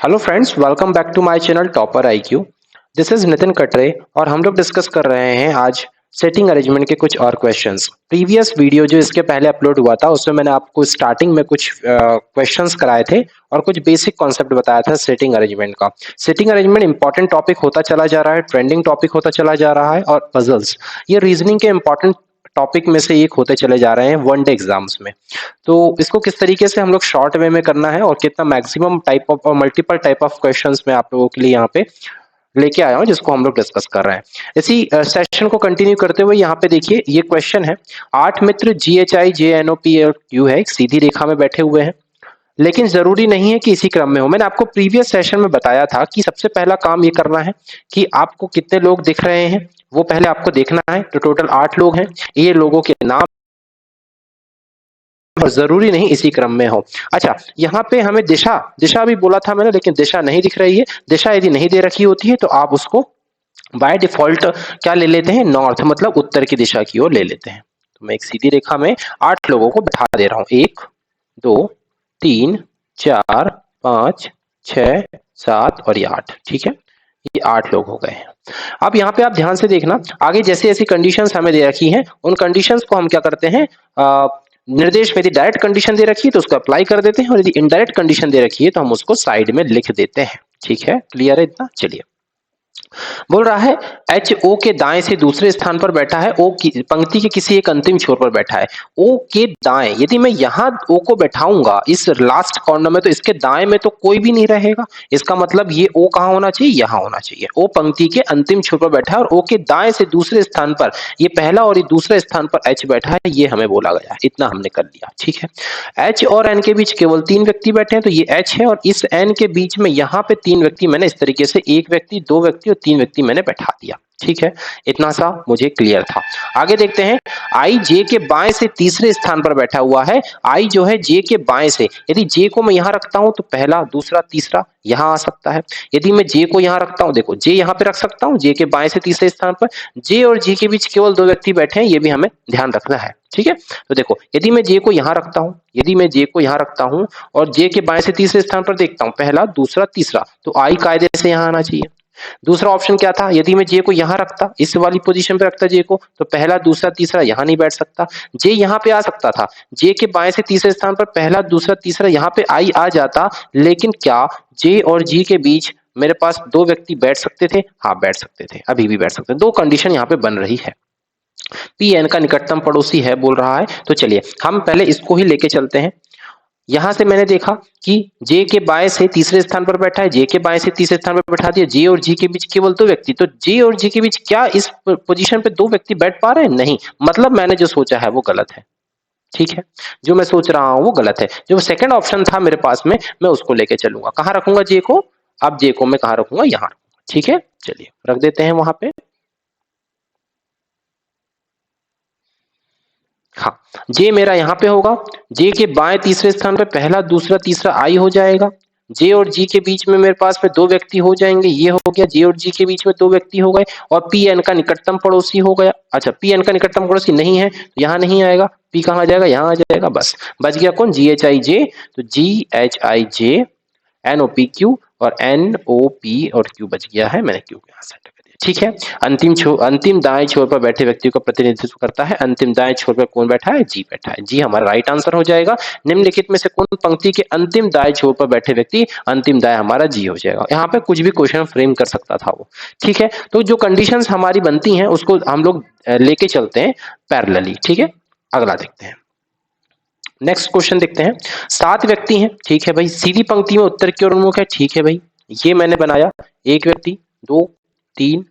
Hello friends, welcome back to my channel topper IQ. This is Nitin Katre और हम लोग discuss कर रहे हैं आज सेटिंग अरेंजमेंट के कुछ और क्वेश्चंस। प्रीवियस वीडियो जो इसके पहले अपलोड हुआ था उसमें मैंने आपको स्टार्टिंग में कुछ क्वेश्चंस कराए थे और कुछ बेसिक कॉन्सेप्ट बताया था सेटिंग अरेंजमेंट का। सेटिंग अरेंजमेंट इंपॉर्टेंट टॉपिक होता चला जा रहा है, ट्रेंडिंग टॉपिक होता चला जा रहा है और पजल्स ये रीजनिंग के इंपॉर्टेंट टॉपिक में से एक होते चले जा रहे हैं वनडे एग्जाम्स में। तो इसको किस तरीके से हम लोग शॉर्ट वे में करना है और कितना मैक्सिमम टाइप ऑफ और मल्टीपल टाइप ऑफ क्वेश्चंस में आप लोगों के लिए यहाँ पे लेके आया हूँ जिसको हम लोग डिस्कस कर रहे हैं। इसी सेशन को कंटिन्यू करते हुए यहाँ पे देखिए ये क्वेश्चन है। 8 मित्र GHI JNOP और Q है, एक सीधी रेखा में बैठे हुए हैं, लेकिन जरूरी नहीं है कि इसी क्रम में हो। मैंने आपको प्रीवियस सेशन में बताया था कि सबसे पहला काम ये करना है कि आपको कितने लोग दिख रहे हैं वो पहले आपको देखना है। तो टोटल 8 लोग हैं, ये लोगों के नाम और जरूरी नहीं इसी क्रम में हो। अच्छा, यहाँ पे हमें दिशा दिशा भी बोला था मैंने, लेकिन दिशा नहीं दिख रही है। दिशा यदि नहीं दे रखी होती है तो आप उसको बाय डिफॉल्ट क्या ले लेते हैं, नॉर्थ मतलब उत्तर की दिशा की ओर ले लेते हैं। तो मैं एक सीधी रेखा में 8 लोगों को बैठा दे रहा हूं। 1 2 3 4 5 6 7 और ये 8। ठीक है, ये 8 लोग हो गए हैं। अब यहाँ पे आप ध्यान से देखना, आगे जैसे ऐसी कंडीशंस हमें दे रखी हैं उन कंडीशंस को हम क्या करते हैं, निर्देश में यदि डायरेक्ट कंडीशन दे रखी है तो उसको अप्लाई कर देते हैं और यदि इनडायरेक्ट कंडीशन दे रखी है तो हम उसको साइड में लिख देते हैं। ठीक है, क्लियर है इतना? चलिए, बोल रहा है एच ओ के दाएं से दूसरे स्थान पर बैठा है, ओ की पंक्ति के किसी एक अंतिम छोर पर बैठा है। ओ के दाएं, यदि मैं यहाँ ओ को बैठाऊंगा इस लास्ट कॉर्नर में तो इसके दाएं में तो कोई भी नहीं रहेगा। इसका मतलब ये ओ कहाँ होना चाहिए, यहाँ होना चाहिए। ओ पंक्ति के अंतिम छोर पर बैठा है और ओ के दाएं से दूसरे स्थान पर ये पहला और ये दूसरे स्थान पर एच बैठा है, ये हमें बोला गया है। इतना हमने कर लिया। ठीक है, एच और एन के बीच केवल 3 व्यक्ति बैठे हैं तो ये एच है और इस एन के बीच में यहाँ पे 3 व्यक्ति मैंने इस तरीके से 1 व्यक्ति 2 व्यक्ति और 3 व्यक्ति मैंने बैठा दिया। ठीक है, इतना सा मुझे क्लियर था। आगे देखते हैं, आई जे के बाएं से तीसरे स्थान पर बैठा हुआ है। आई जो है जे के बाएं से, यदि जे को मैं यहां रखता हूं तो पहला दूसरा तीसरा यहां आ सकता है। यदि मैं जे को यहां रखता हूं, देखो जे यहां पे रख सकता हूं, जे के बाएं से तीसरे स्थान पर। जे और जे के बीच केवल 2 व्यक्ति बैठे हैं, ये भी हमें ध्यान रखना है। ठीक है, तो देखो यदि मैं जे को यहां रखता हूं, यदि मैं जे को यहां रखता हूं और जे के बाएं से तीसरे स्थान पर देखता हूं पहला दूसरा तीसरा, तो आई कायदे से यहां आना चाहिए। दूसरा ऑप्शन क्या था, यदि मैं जे को यहां रखता, इस वाली पोजीशन पे रखता जे को, तो पहला दूसरा तीसरा यहां नहीं बैठ सकता। जे यहां पे आ सकता था, जे के बाएं से तीसरे स्थान पर पहला दूसरा तीसरा यहां पे आई आ जाता, लेकिन क्या जे और जी के बीच मेरे पास 2 व्यक्ति बैठ सकते थे? हाँ, बैठ सकते थे, अभी भी बैठ सकते हैं। 2 कंडीशन यहाँ पे बन रही है। पी एन का निकटतम पड़ोसी है बोल रहा है, तो चलिए हम पहले इसको ही लेके चलते हैं। यहां से मैंने देखा कि जे के बाएं से तीसरे स्थान पर बैठा है, जे के बाएं से तीसरे स्थान पर बैठा दिया। जे और जी के बीच केवल 2 व्यक्ति, तो जे और जी के बीच क्या इस पोजीशन पे 2 व्यक्ति बैठ पा रहे हैं? नहीं, मतलब मैंने जो सोचा है वो गलत है। ठीक है, जो मैं सोच रहा हूं वो गलत है। जो सेकंड ऑप्शन था मेरे पास में, मैं उसको लेके चलूंगा। कहां रखूंगा जे को? अब जे को मैं कहां रखूंगा? यहां रखूंगा। ठीक है, चलिए रख देते हैं वहां पे। हाँ, जे मेरा यहाँ पे होगा। जे के बाएं तीसरे स्थान पे पहला दूसरा तीसरा आई हो जाएगा। जे और जी के बीच में मेरे पास में 2 व्यक्ति हो जाएंगे, ये हो गया। जे और जी के बीच में 2 व्यक्ति हो गए और पी एन का निकटतम पड़ोसी हो गया। अच्छा, पी एन का निकटतम पड़ोसी नहीं है तो यहाँ नहीं आएगा। पी कहाँ आ जाएगा? यहाँ आ जाएगा। बस बच गया कौन? G H I J. तो G H I J, N O P Q और एन ओ पी और क्यू बच गया है। मैंने क्यू यहाँ सेट कर दिया। ठीक है, अंतिम दाएं छोर पर बैठे व्यक्ति का प्रतिनिधित्व करता है। अंतिम दाएं छोर पर कौन बैठा है? जी बैठा है। जी हमारा राइट आंसर हो जाएगा। निम्नलिखित में से कौन पंक्ति के अंतिम दाएं छोर पर बैठे व्यक्ति? अंतिम दाएं हमारा जी हो जाएगा। यहाँ पे कुछ भी क्वेश्चन फ्रेम कर सकता था वो। ठीक है, तो जो कंडीशंस हमारी बनती हैं उसको हम लोग लेके चलते हैं पैरेलली। ठीक है, अगला देखते हैं। नेक्स्ट क्वेश्चन देखते हैं। 7 व्यक्ति हैं। ठीक है भाई, सीधी पंक्ति में उत्तर की ओर उन्मुख है। ठीक है भाई, ये मैंने बनाया। 1 व्यक्ति, 2 3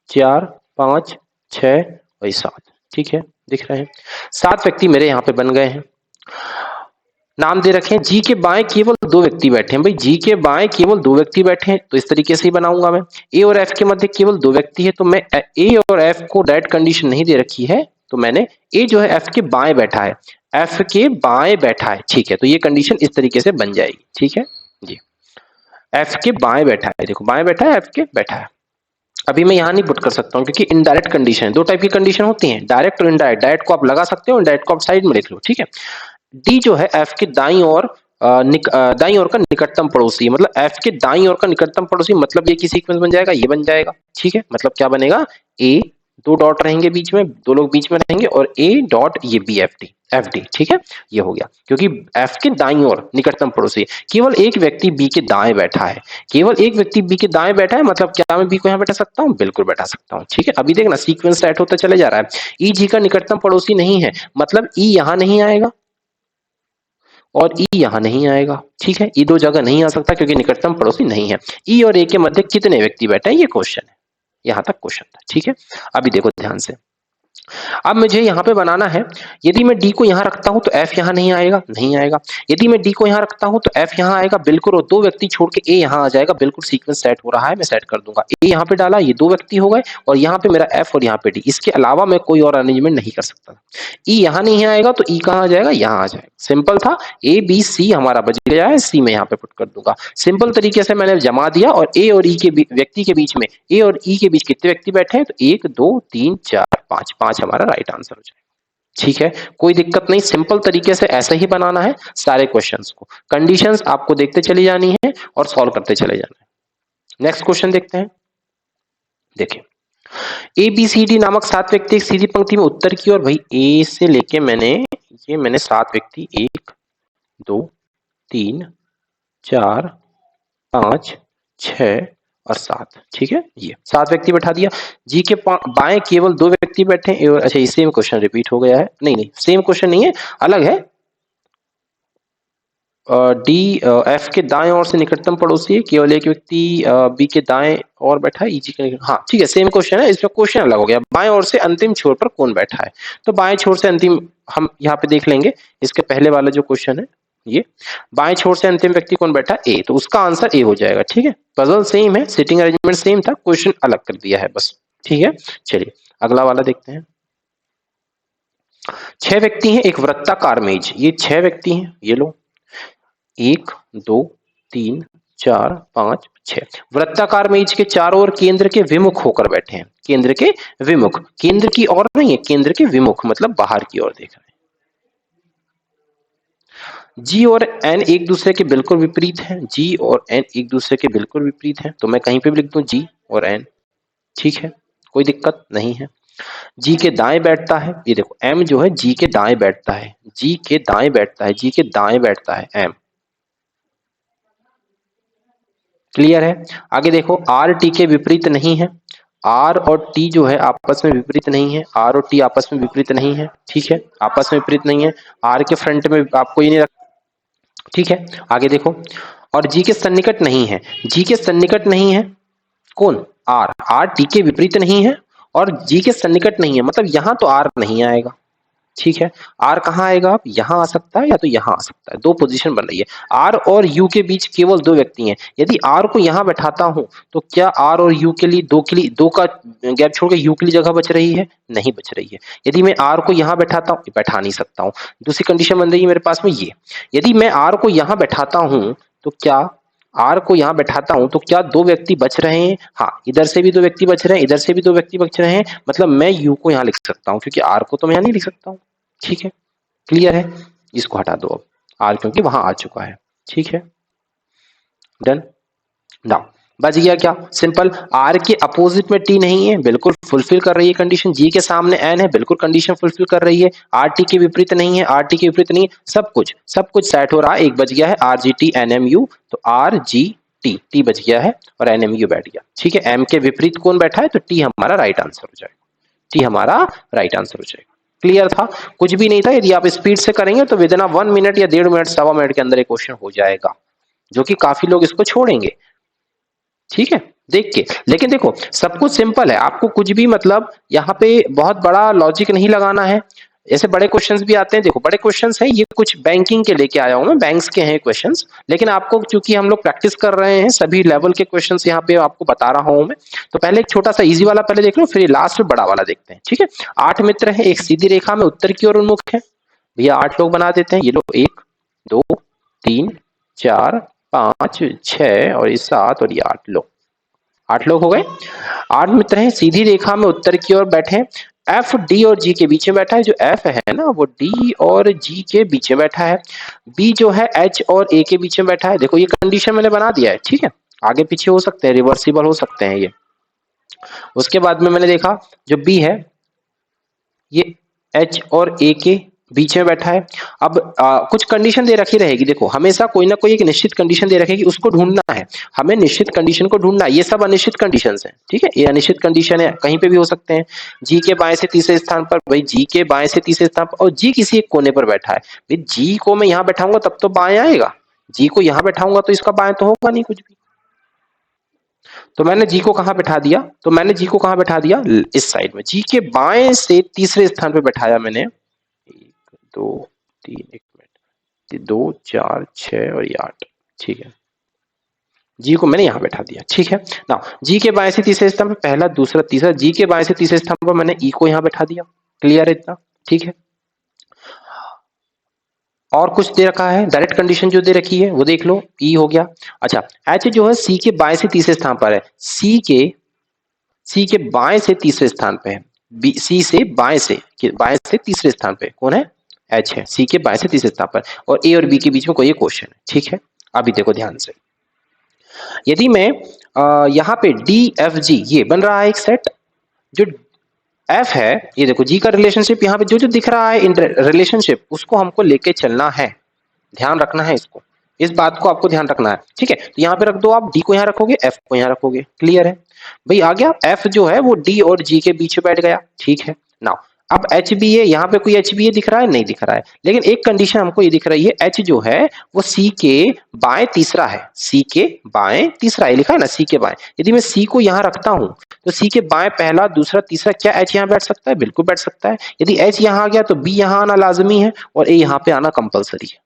4 5 6 और 7। ठीक है, दिख रहे हैं 7 व्यक्ति मेरे यहाँ पे बन गए हैं। नाम दे रखे हैं, जी के बाएं केवल 2 व्यक्ति बैठे हैं। भाई जी के बाएं केवल 2 व्यक्ति बैठे हैं तो इस तरीके से ही बनाऊंगा मैं। ए और एफ के मध्य केवल 2 व्यक्ति है तो मैं ए और एफ को डायरेक्ट कंडीशन नहीं दे रखी है, तो मैंने ए जो है एफ के बाएं बैठा है, एफ के बाएं बैठा है। ठीक है, तो ये कंडीशन इस तरीके से बन जाएगी। ठीक है जी, एफ के बाएं बैठा है। देखो बाएं बैठा है, एफ के बैठा है। अभी मैं यहाँ नहीं पुट कर सकता हूँ क्योंकि इनडायरेक्ट कंडीशन है। 2 टाइप की कंडीशन होती हैं, डायरेक्ट और इनडायरेक्ट। डायरेक्ट को आप लगा सकते हो, इनडायरेक्ट को आप साइड में लिख लो। ठीक है, डी जो है एफ के दाईं ओर दाईं ओर का निकटतम पड़ोसी, मतलब एफ के दाईं ओर का निकटतम पड़ोसी, मतलब ये की सीक्वेंस बन जाएगा, ये बन जाएगा। ठीक है, मतलब क्या बनेगा, ए, दो डॉट रहेंगे बीच में, दो लोग बीच में रहेंगे, और ए डॉट ये B F D, F D. ठीक है, ये हो गया, क्योंकि एफ के दाईं ओर निकटतम पड़ोसी, केवल एक व्यक्ति बी के दाएं बैठा है, केवल एक व्यक्ति बी के दाएं बैठा है, मतलब क्या मैं बी को यहाँ बैठा सकता हूँ, बिल्कुल बैठा सकता हूँ। ठीक है, अभी देखना सीक्वेंस सेट होता चले जा रहा है। ई जी का निकटतम पड़ोसी नहीं है, मतलब ई यहां नहीं आएगा और ई यहां नहीं आएगा। ठीक है, ई दो जगह नहीं आ सकता क्योंकि निकटतम पड़ोसी नहीं है। ई और ए के मध्य कितने व्यक्ति बैठे हैं, ये क्वेश्चन है, यहां तक क्वेश्चन था। ठीक है, अभी देखो ध्यान से, अब मुझे यहाँ पे बनाना है, यदि मैं डी को यहाँ रखता हूं तो एफ यहाँ नहीं आएगा, नहीं आएगा। यदि मैं डी को यहाँ रखता हूं तो एफ यहाँ आएगा बिल्कुल, और दो व्यक्ति छोड़ के ए यहाँ आ जाएगा बिल्कुल, सीक्वेंस सेट हो रहा है, मैं सेट कर दूंगा। ए यहाँ पे डाला, ये दो व्यक्ति हो गए, और यहाँ पे मेरा एफ और यहाँ पे डी, इसके अलावा मैं कोई और अरेंजमेंट नहीं कर सकता। ई यहाँ नहीं आएगा तो ई कहाँ आ जाएगा, यहाँ आ जाएगा। सिंपल था, ए बी सी हमारा बच गया है, सी में यहाँ पे पुट कर दूंगा। सिंपल तरीके से मैंने जमा दिया, और ए और ई के व्यक्ति के बीच में, ए और ई के बीच कितने व्यक्ति बैठे हैं, तो 1 2 3 4 5, 5 हमारा राइट आंसर हो जाएगा। ठीक है, कोई दिक्कत नहीं, सिंपल तरीके से ऐसे ही बनाना है सारे क्वेश्चंस को। कंडीशंस आपको देखते चली जानी है और सॉल्व करते चले जाना है। नेक्स्ट क्वेश्चन देखते हैं। देखिए, ए बी सी डी नामक 7 व्यक्ति एक सीधी पंक्ति में उत्तर की ओर, भाई ए से लेके मैंने 7 व्यक्ति, 1 2 3 4 5 6 और 7। ठीक है, ये 7 व्यक्ति बैठा दिया। जी के बाएं केवल 2 व्यक्ति बैठे हैं। अच्छा, ये सेम क्वेश्चन रिपीट हो गया है, नहीं नहीं सेम क्वेश्चन नहीं है, अलग है। डी एफ के दाएं ओर से निकटतम पड़ोसी है, केवल एक व्यक्ति बी के दाएं और बैठा है, जी के, हाँ ठीक है, सेम क्वेश्चन है, इसमें क्वेश्चन अलग हो गया। बाएं ओर से अंतिम छोर पर कौन बैठा है, तो बाएं छोर से अंतिम हम यहाँ पे देख लेंगे। इसके पहले वाला जो क्वेश्चन है, ये बाएं छोर से अंतिम व्यक्ति कौन बैठा है, ए, तो उसका आंसर ए हो जाएगा। ठीक है, पजल सेम है, सिटिंग अरेंजमेंट सेम था, क्वेश्चन अलग कर दिया है बस। ठीक है, चलिए अगला वाला देखते हैं। 6 व्यक्ति हैं एक वृत्ताकार मेज, ये 6 व्यक्ति हैं, ये लो 1 2 3 4 5 6 वृत्ताकार मेज के चारों ओर केंद्र के विमुख होकर बैठे हैं, केंद्र के विमुख, केंद्र की ओर नहीं है, केंद्र के विमुख मतलब बाहर की ओर देख रहे हैं। जी और एन एक दूसरे के बिल्कुल विपरीत हैं, जी और एन एक दूसरे के बिल्कुल विपरीत हैं, तो मैं कहीं पे भी लिख दूं जी और एन। ठीक है, कोई दिक्कत नहीं है। जी के दाएं बैठता है, ये देखो एम जो है जी के दाएं बैठता है, जी के दाएं बैठता है, जी के दाएं बैठता है एम। क्लियर है, आगे देखो आर टी के विपरीत नहीं है, आर और टी जो है आपस में विपरीत नहीं है, आर और टी आपस में विपरीत नहीं है। ठीक है, आपस में विपरीत नहीं है, आर के फ्रंट में आपको ये नहीं रख। ठीक है, आगे देखो, और जी के सन्निकट नहीं है, जी के सन्निकट नहीं है कौन, आर, आर टी के विपरीत नहीं है और जी के सन्निकट नहीं है, मतलब यहां तो आर नहीं आएगा। ठीक है, आर कहाँ आएगा, आप यहाँ आ सकता है या तो यहाँ आ सकता है, दो पोजीशन बन रही है। आर और यू के बीच केवल 2 व्यक्ति हैं, यदि आर को यहाँ बैठाता हूं तो क्या आर और यू के लिए दो का गैप छोड़ के यू के लिए जगह बच रही है, नहीं बच रही है। यदि मैं आर को यहाँ बैठाता हूँ, बैठा नहीं सकता हूँ। दूसरी कंडीशन बन रही है मेरे पास में ये, यदि मैं आर को यहाँ बैठाता हूँ तो क्या आर को यहाँ बैठाता हूं तो क्या 2 व्यक्ति बच रहे हैं, हाँ इधर से भी 2 व्यक्ति बच रहे हैं, इधर से भी 2 व्यक्ति बच रहे हैं, मतलब मैं यू को यहाँ लिख सकता हूँ क्योंकि आर को तो मैं यहाँ नहीं लिख सकता हूँ। ठीक है, क्लियर है, इसको हटा दो अब, आर क्योंकि वहां आ चुका है। ठीक है, डन। नाउ बच गया क्या, सिंपल, आर के अपोजिट में टी नहीं है, बिल्कुल फुलफिल कर रही है कंडीशन। जी के सामने एन है, बिल्कुल कंडीशन फुलफिल कर रही है। आर टी के विपरीत नहीं है, आर टी के विपरीत नहीं है, सब कुछ सेट हो रहा है। एक बच गया है R G T N M U, तो आर जी टी, टी बच गया है और एन एम यू बैठ गया। ठीक है, एम के विपरीत कौन बैठा है, तो टी हमारा राइट आंसर हो जाएगा, टी हमारा राइट आंसर हो जाएगा। क्लियर था, कुछ भी नहीं था। यदि आप स्पीड से करेंगे तो विदिन 1 मिनट या 1.5 मिनट, 1.25 मिनट के अंदर एक क्वेश्चन हो जाएगा, जो कि काफी लोग इसको छोड़ेंगे। ठीक है, देख के, लेकिन देखो सब कुछ सिंपल है, आपको कुछ भी मतलब यहाँ पे बहुत बड़ा लॉजिक नहीं लगाना है। ऐसे बड़े क्वेश्चंस भी आते हैं, देखो बड़े क्वेश्चंस हैं, ये कुछ बैंकिंग के लेके आया हूं मैं, बैंक्स के हैं क्वेश्चंस, लेकिन आपको क्योंकि हम लोग प्रैक्टिस कर रहे हैं सभी लेवल के क्वेश्चंस यहाँ पे आपको बता रहा हूं मैं, तो पहले एक छोटा सा इजी वाला पहले देख लो, फिर लास्ट में बड़ा वाला देखते हैं। ठीक है, 8 मित्र हैं एक सीधी रेखा में उत्तर की ओर उन्मुख है, भैया 8 लोग बना देते हैं, ये लोग 1 2 3 4 5 6 और ये 7 और ये 8 लोग, 8 लोग हो गए। 8 मित्र हैं सीधी रेखा में उत्तर की ओर बैठे, एफ डी और जी के बीच में बैठा है, जो एफ है ना वो डी और जी के बीच में बैठा है, बी जो है एच और ए के बीच में बैठा है। देखो ये कंडीशन मैंने बना दिया है, ठीक है, आगे पीछे हो सकते हैं, रिवर्सिबल हो सकते हैं ये। उसके बाद में मैंने देखा जो बी है ये एच और ए के बीच में बैठा है। अब कुछ कंडीशन दे रखी रहेगी, देखो हमेशा कोई ना कोई एक निश्चित कंडीशन दे रखेगी, उसको ढूंढना है, हमें निश्चित कंडीशन को ढूंढना है। ये सब अनिश्चित कंडीशन है, ठीक है, ये अनिश्चित कंडीशन है, कहीं पे भी हो सकते हैं। जी के बाएं से तीसरे स्थान पर, भाई जी के बाएं से तीसरे स्थान पर, और जी किसी एक कोने पर बैठा है। भाई जी को मैं यहाँ बैठाऊंगा तब तो बाएं आएगा, जी को यहाँ बैठाऊंगा तो इसका बाएं तो होगा नहीं कुछ भी। तो मैंने जी को कहां बैठा दिया, तो मैंने जी को कहां बैठा दिया, इस साइड में, जी के बाएं से तीसरे स्थान पे बैठाया मैंने। 1 2 3 1 मिनट, 2 4 6 और ये 8, ठीक है, जी को मैंने यहां बैठा दिया, ठीक है ना। जी के बाएं से तीसरे स्थान पर पहला दूसरा तीसरा, जी के बाएं से तीसरे स्थान पर मैंने ई को यहां बैठा दिया। क्लियर है इतना, ठीक है। और कुछ दे रखा है, डायरेक्ट कंडीशन जो दे रखी है वो देख लो, ई हो गया। अच्छा एच जो है सी के बाएं से तीसरे स्थान पर है, सी के बाएं से तीसरे स्थान पे है, बी सी से बाएं से तीसरे स्थान पे कौन है, एच है, सी के बाएं से तीसरे स्थान पर, और ए और बी के बीच में कोई क्वेश्चन है, ठीक है। अभी देखो ध्यान से, यदि मैं यहाँ पे डी एफ जी ये बन रहा है एक सेट, जो एफ है, ये देखो जी का रिलेशनशिप यहाँ पे जो जो दिख रहा है इन रिलेशनशिप, उसको हमको लेके चलना है, ध्यान रखना है इसको, इस बात को आपको ध्यान रखना है, ठीक है। तो यहाँ पे रख दो, आप डी को यहाँ रखोगे, एफ को यहाँ रखोगे, क्लियर है भाई, आ गया। एफ जो है वो डी और जी के बीच में बैठ गया, ठीक है। नाउ अब एच बी ए, यहाँ पे कोई एच बी ए दिख रहा है, नहीं दिख रहा है, लेकिन एक कंडीशन हमको ये दिख रही है, एच जो है वो सी के बाएं तीसरा है, सी के बाएं तीसरा है, लिखा है ना सी के बाएं। यदि मैं सी को यहाँ रखता हूं तो सी के बाएं पहला दूसरा तीसरा, क्या एच यहाँ बैठ सकता है, बिल्कुल बैठ सकता है। यदि एच यहाँ आ गया तो बी यहाँ आना लाजमी है और ए यहाँ पे आना कंपलसरी है,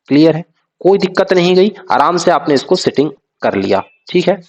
क्लियर है, कोई दिक्कत नहीं गई, आराम से आपने इसको सेटिंग कर लिया, ठीक है।